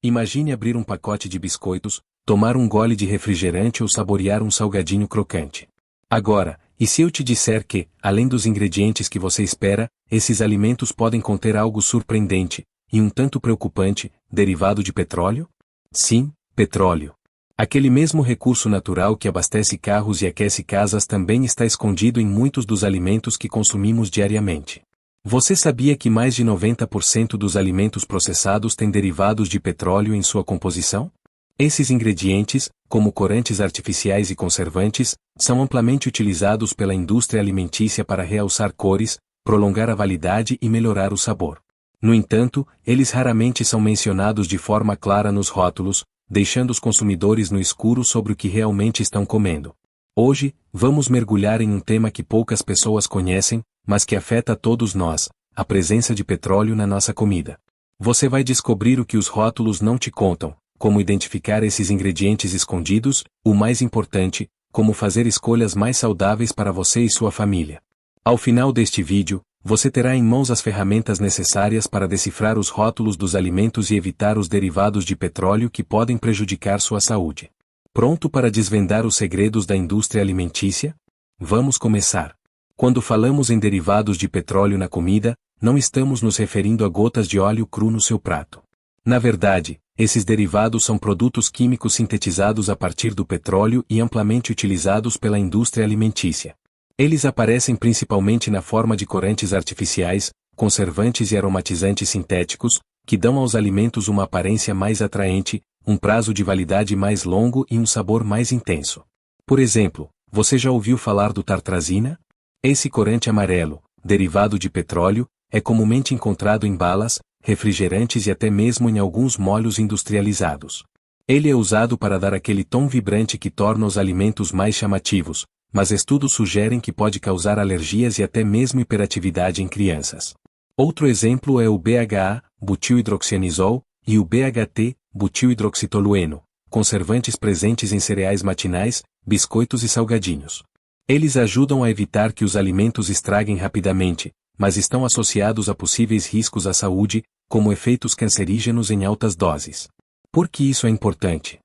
Imagine abrir um pacote de biscoitos, tomar um gole de refrigerante ou saborear um salgadinho crocante. Agora, e se eu te disser que, além dos ingredientes que você espera, esses alimentos podem conter algo surpreendente, e um tanto preocupante, derivado de petróleo? Sim, petróleo. Aquele mesmo recurso natural que abastece carros e aquece casas também está escondido em muitos dos alimentos que consumimos diariamente. Você sabia que mais de 90% dos alimentos processados têm derivados de petróleo em sua composição? Esses ingredientes, como corantes artificiais e conservantes, são amplamente utilizados pela indústria alimentícia para realçar cores, prolongar a validade e melhorar o sabor. No entanto, eles raramente são mencionados de forma clara nos rótulos, deixando os consumidores no escuro sobre o que realmente estão comendo. Hoje, vamos mergulhar em um tema que poucas pessoas conhecem, mas que afeta a todos nós: a presença de petróleo na nossa comida. Você vai descobrir o que os rótulos não te contam, como identificar esses ingredientes escondidos, o mais importante, como fazer escolhas mais saudáveis para você e sua família. Ao final deste vídeo, você terá em mãos as ferramentas necessárias para decifrar os rótulos dos alimentos e evitar os derivados de petróleo que podem prejudicar sua saúde. Pronto para desvendar os segredos da indústria alimentícia? Vamos começar. Quando falamos em derivados de petróleo na comida, não estamos nos referindo a gotas de óleo cru no seu prato. Na verdade, esses derivados são produtos químicos sintetizados a partir do petróleo e amplamente utilizados pela indústria alimentícia. Eles aparecem principalmente na forma de corantes artificiais, conservantes e aromatizantes sintéticos, que dão aos alimentos uma aparência mais atraente, um prazo de validade mais longo e um sabor mais intenso. Por exemplo, você já ouviu falar do tartrazina? Esse corante amarelo, derivado de petróleo, é comumente encontrado em balas, refrigerantes e até mesmo em alguns molhos industrializados. Ele é usado para dar aquele tom vibrante que torna os alimentos mais chamativos, mas estudos sugerem que pode causar alergias e até mesmo hiperatividade em crianças. Outro exemplo é o BHA, butilhidroxianisol, e o BHT, butilhidroxitolueno, conservantes presentes em cereais matinais, biscoitos e salgadinhos. Eles ajudam a evitar que os alimentos estraguem rapidamente, mas estão associados a possíveis riscos à saúde, como efeitos cancerígenos em altas doses. Por que isso é importante?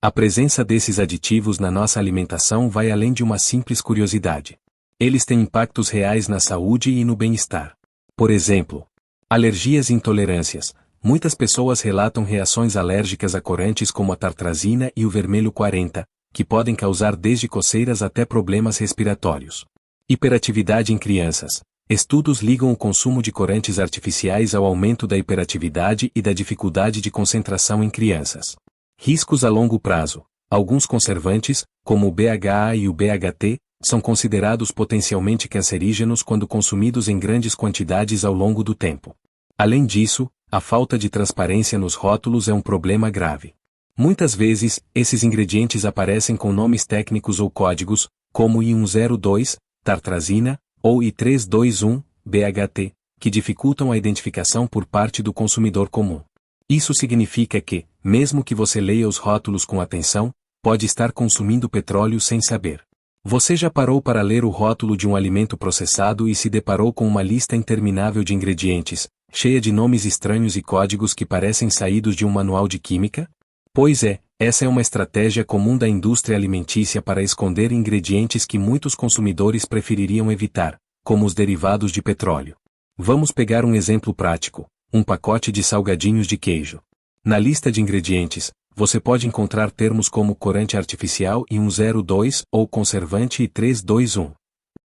A presença desses aditivos na nossa alimentação vai além de uma simples curiosidade. Eles têm impactos reais na saúde e no bem-estar. Por exemplo, alergias e intolerâncias. Muitas pessoas relatam reações alérgicas a corantes como a tartrazina e o vermelho 40, que podem causar desde coceiras até problemas respiratórios. Hiperatividade em crianças. Estudos ligam o consumo de corantes artificiais ao aumento da hiperatividade e da dificuldade de concentração em crianças. Riscos a longo prazo. Alguns conservantes, como o BHA e o BHT, são considerados potencialmente cancerígenos quando consumidos em grandes quantidades ao longo do tempo. Além disso, a falta de transparência nos rótulos é um problema grave. Muitas vezes, esses ingredientes aparecem com nomes técnicos ou códigos, como I102, tartrazina, ou I321, BHT, que dificultam a identificação por parte do consumidor comum. Isso significa que, mesmo que você leia os rótulos com atenção, pode estar consumindo petróleo sem saber. Você já parou para ler o rótulo de um alimento processado e se deparou com uma lista interminável de ingredientes, cheia de nomes estranhos e códigos que parecem saídos de um manual de química? Pois é, essa é uma estratégia comum da indústria alimentícia para esconder ingredientes que muitos consumidores prefeririam evitar, como os derivados de petróleo. Vamos pegar um exemplo prático: um pacote de salgadinhos de queijo. Na lista de ingredientes, você pode encontrar termos como corante artificial I102 ou conservante I321.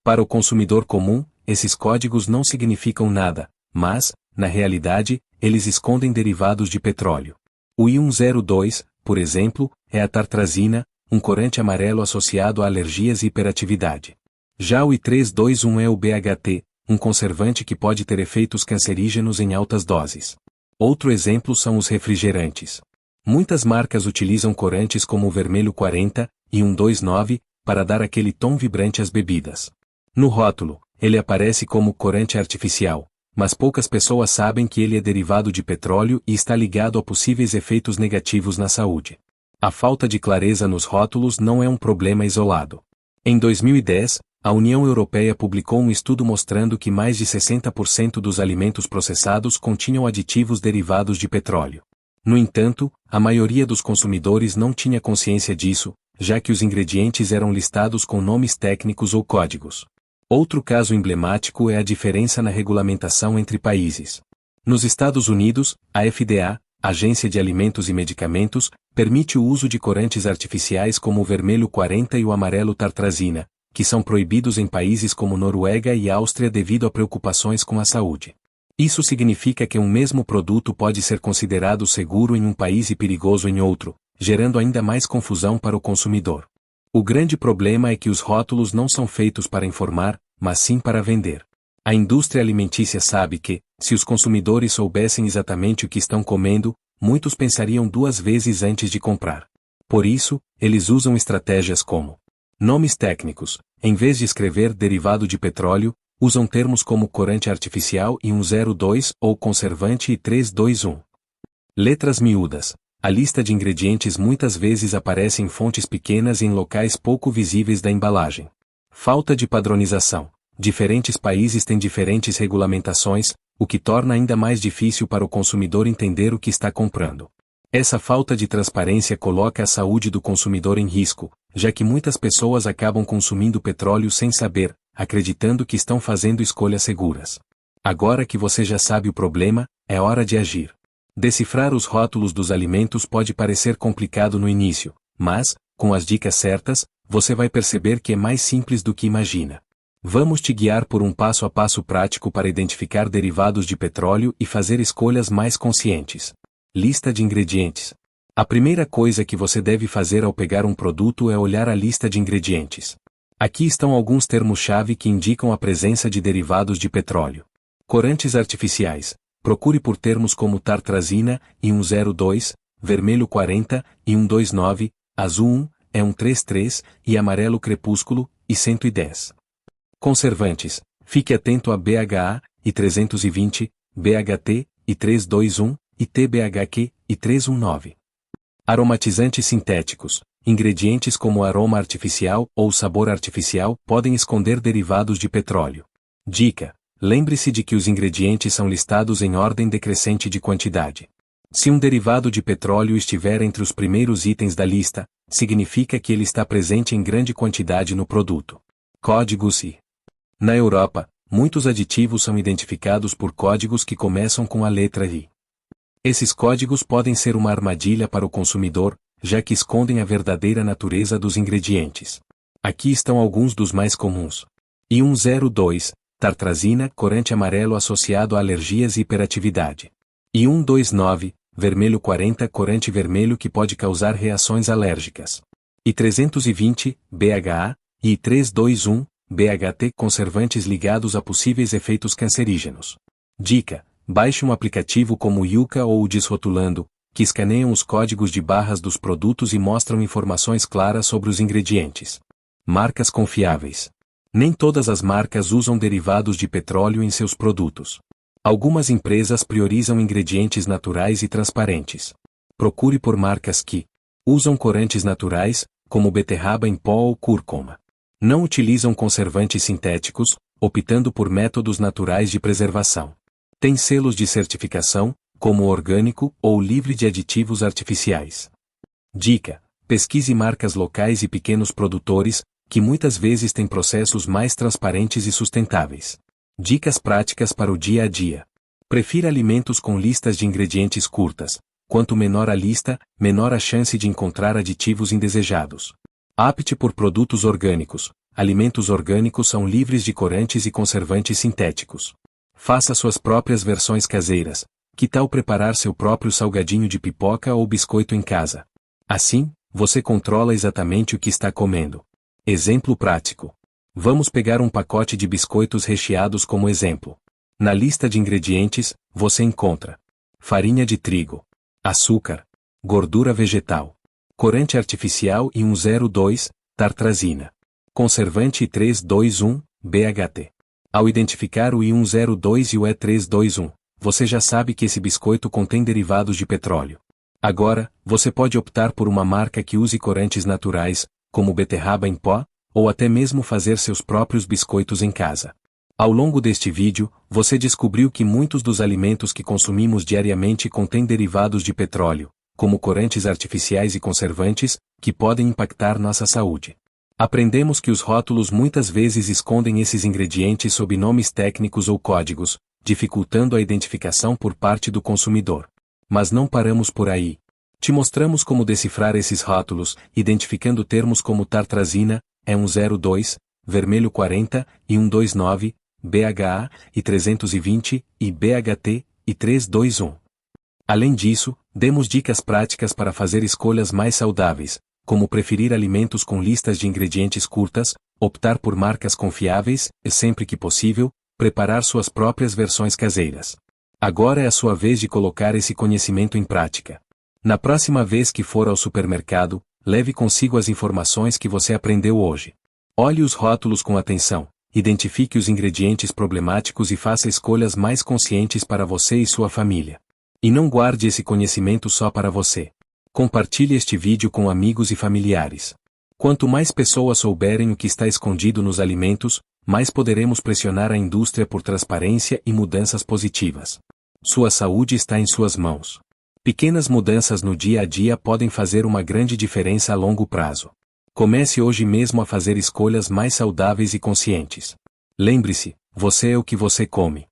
Para o consumidor comum, esses códigos não significam nada, mas, na realidade, eles escondem derivados de petróleo. O I102, por exemplo, é a tartrazina, um corante amarelo associado a alergias e hiperatividade. Já o I321 é o BHT, um conservante que pode ter efeitos cancerígenos em altas doses. Outro exemplo são os refrigerantes. Muitas marcas utilizam corantes como o vermelho 40 e 129 para dar aquele tom vibrante às bebidas. No rótulo, ele aparece como corante artificial, mas poucas pessoas sabem que ele é derivado de petróleo e está ligado a possíveis efeitos negativos na saúde. A falta de clareza nos rótulos não é um problema isolado. Em 2010, a União Europeia publicou um estudo mostrando que mais de 60% dos alimentos processados continham aditivos derivados de petróleo. No entanto, a maioria dos consumidores não tinha consciência disso, já que os ingredientes eram listados com nomes técnicos ou códigos. Outro caso emblemático é a diferença na regulamentação entre países. Nos Estados Unidos, a FDA, Agência de Alimentos e Medicamentos, permite o uso de corantes artificiais como o vermelho 40 e o amarelo tartrazina, que são proibidos em países como Noruega e Áustria devido a preocupações com a saúde. Isso significa que um mesmo produto pode ser considerado seguro em um país e perigoso em outro, gerando ainda mais confusão para o consumidor. O grande problema é que os rótulos não são feitos para informar, mas sim para vender. A indústria alimentícia sabe que, se os consumidores soubessem exatamente o que estão comendo, muitos pensariam duas vezes antes de comprar. Por isso, eles usam estratégias como nomes técnicos. Em vez de escrever derivado de petróleo, usam termos como corante artificial e 102 ou conservante e 321. Letras miúdas. A lista de ingredientes muitas vezes aparece em fontes pequenas e em locais pouco visíveis da embalagem. Falta de padronização. Diferentes países têm diferentes regulamentações, o que torna ainda mais difícil para o consumidor entender o que está comprando. Essa falta de transparência coloca a saúde do consumidor em risco, já que muitas pessoas acabam consumindo petróleo sem saber, acreditando que estão fazendo escolhas seguras. Agora que você já sabe o problema, é hora de agir. Decifrar os rótulos dos alimentos pode parecer complicado no início, mas, com as dicas certas, você vai perceber que é mais simples do que imagina. Vamos te guiar por um passo a passo prático para identificar derivados de petróleo e fazer escolhas mais conscientes. Lista de ingredientes. A primeira coisa que você deve fazer ao pegar um produto é olhar a lista de ingredientes. Aqui estão alguns termos-chave que indicam a presença de derivados de petróleo. Corantes artificiais. Procure por termos como tartrazina, I102, vermelho 40, I129, azul 1, E133 e amarelo crepúsculo, I110. Conservantes. Fique atento a BHA, I320, BHT, I321, e TBHQ, I319. Aromatizantes sintéticos. Ingredientes como aroma artificial ou sabor artificial podem esconder derivados de petróleo. Dica: lembre-se de que os ingredientes são listados em ordem decrescente de quantidade. Se um derivado de petróleo estiver entre os primeiros itens da lista, significa que ele está presente em grande quantidade no produto. Códigos I. Na Europa, muitos aditivos são identificados por códigos que começam com a letra I. Esses códigos podem ser uma armadilha para o consumidor, já que escondem a verdadeira natureza dos ingredientes. Aqui estão alguns dos mais comuns. I102, tartrazina, corante amarelo associado a alergias e hiperatividade. I129, vermelho 40, corante vermelho que pode causar reações alérgicas. I320, BHA, e I321, BHT, conservantes ligados a possíveis efeitos cancerígenos. Dica: baixe um aplicativo como o Yuka ou o Desrotulando, que escaneiam os códigos de barras dos produtos e mostram informações claras sobre os ingredientes. Marcas confiáveis. Nem todas as marcas usam derivados de petróleo em seus produtos. Algumas empresas priorizam ingredientes naturais e transparentes. Procure por marcas que usam corantes naturais, como beterraba em pó ou cúrcuma. Não utilizam conservantes sintéticos, optando por métodos naturais de preservação. Tem selos de certificação, como orgânico ou livre de aditivos artificiais. Dica: pesquise marcas locais e pequenos produtores, que muitas vezes têm processos mais transparentes e sustentáveis. Dicas práticas para o dia a dia. Prefira alimentos com listas de ingredientes curtas. Quanto menor a lista, menor a chance de encontrar aditivos indesejados. Opte por produtos orgânicos. Alimentos orgânicos são livres de corantes e conservantes sintéticos. Faça suas próprias versões caseiras. Que tal preparar seu próprio salgadinho de pipoca ou biscoito em casa? Assim, você controla exatamente o que está comendo. Exemplo prático. Vamos pegar um pacote de biscoitos recheados como exemplo. Na lista de ingredientes, você encontra farinha de trigo, açúcar, gordura vegetal, corante artificial I102, tartrazina, conservante I321, BHT. Ao identificar o I102 e o E321, você já sabe que esse biscoito contém derivados de petróleo. Agora, você pode optar por uma marca que use corantes naturais, como beterraba em pó, ou até mesmo fazer seus próprios biscoitos em casa. Ao longo deste vídeo, você descobriu que muitos dos alimentos que consumimos diariamente contêm derivados de petróleo, como corantes artificiais e conservantes, que podem impactar nossa saúde. Aprendemos que os rótulos muitas vezes escondem esses ingredientes sob nomes técnicos ou códigos, dificultando a identificação por parte do consumidor. Mas não paramos por aí. Te mostramos como decifrar esses rótulos, identificando termos como tartrazina, E102, vermelho 40, e 129, BHA, e 320, e BHT, e 321. Além disso, demos dicas práticas para fazer escolhas mais saudáveis, como preferir alimentos com listas de ingredientes curtas, optar por marcas confiáveis e, sempre que possível, preparar suas próprias versões caseiras. Agora é a sua vez de colocar esse conhecimento em prática. Na próxima vez que for ao supermercado, leve consigo as informações que você aprendeu hoje. Olhe os rótulos com atenção, identifique os ingredientes problemáticos e faça escolhas mais conscientes para você e sua família. E não guarde esse conhecimento só para você. Compartilhe este vídeo com amigos e familiares. Quanto mais pessoas souberem o que está escondido nos alimentos, mais poderemos pressionar a indústria por transparência e mudanças positivas. Sua saúde está em suas mãos. Pequenas mudanças no dia a dia podem fazer uma grande diferença a longo prazo. Comece hoje mesmo a fazer escolhas mais saudáveis e conscientes. Lembre-se, você é o que você come.